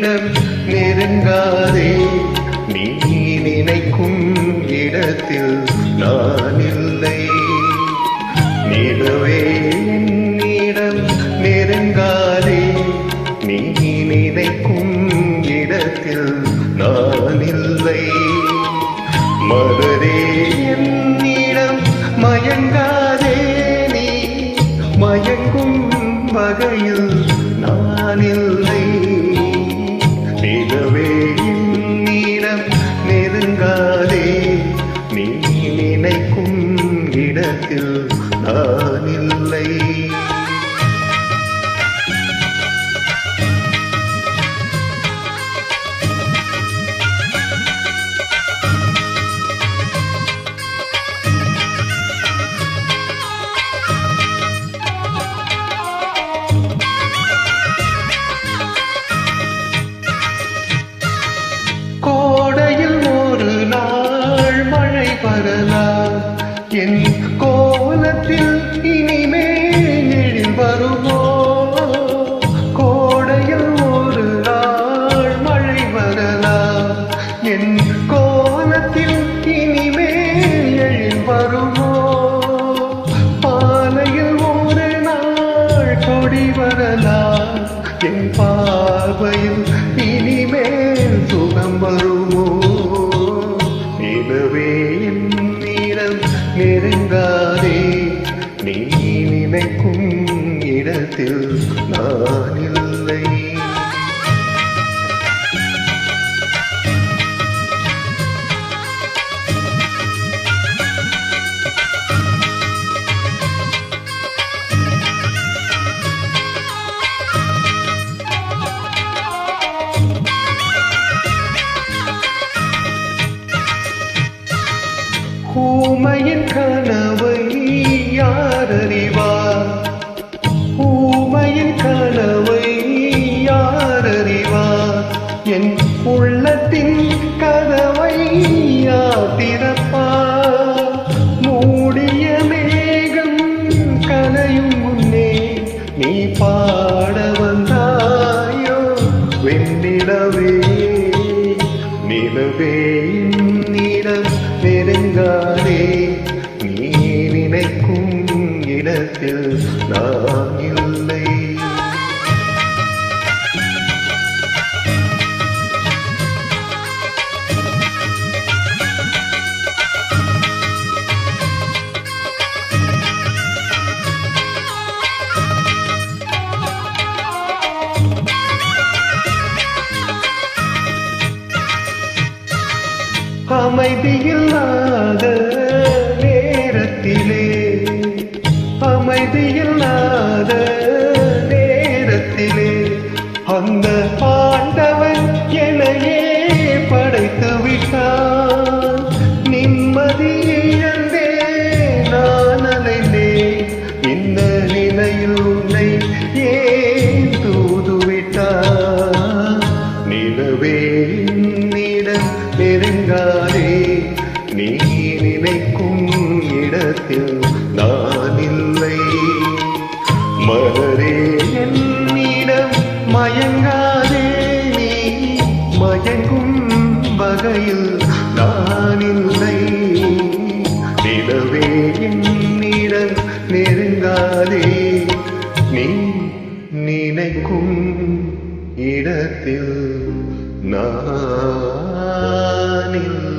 என்னிடம் நெருங்காதே. நீ நினைக்கும் இடத்தில் நான் இல்லை. நிலவே என்னிடம் நெருங்காதே. நீ நினைக்கும் இடத்தில் நான் இல்லை. மலரே என்னிடம் மயங்காதே. நீ மயங்கும் வகையில் நான் இல்லை. நிலவே என்னிடம் நெருங்காதே. நீ நினைக்கும் இடத்தில் நான் இல்லை. என் கோலத்தில் இனிமேல் எழில் வருமோ? கோடையில் ஒரு நாள் மழை வரலாம். என் கோலத்தில் இனிமேல் எழில் வருமோ? பாலையில் ஒரு நாள் கொடி வரலாம். என் பார்வையில் இனிமேல் சுகம் வருமோ? நிலவே நெருங்காதே. நீ நினைக்கும் இடத்தில் நான் இல்லை. ஊமையின் கனவை யார் அறிவார்? ஊமையின் கனவை யார் அறிவார்? என் உள்ளத்தின் கதவை யார் திறப்பார்? மூடிய மேகம் கலையும் முன்னே நீ பாட வந்தாயோ வெண்ணிலவே. நிலவே என்னிடம் நெருங்காதே. நீ நினைக்கும் இடத்தில் நான் இல்லை. அமைதியில்லாத நேரத்திலே, அமைதியில்லாத நேரத்திலே அந்த ஆண்டவன் என்னையே படைத்து விட்டான். நிம்மதியை இழந்தே நான் அலைந்தேன். இந்த நிலையில் உன்னை ஏன் தூதுவிட்டான்? நிலவே என்னிடம் நெருங்காதே. நீ நினைக்கும் இடத்தில் நான் இல்லை. மலரே என்னிடம் மயங்காதே. நீ மயங்கும் வகையில் நான் இல்லை. நிலவே என்னிடம் நெருங்காதே. நீ நினைக்கும் இடத்தில் நான் இல்லை.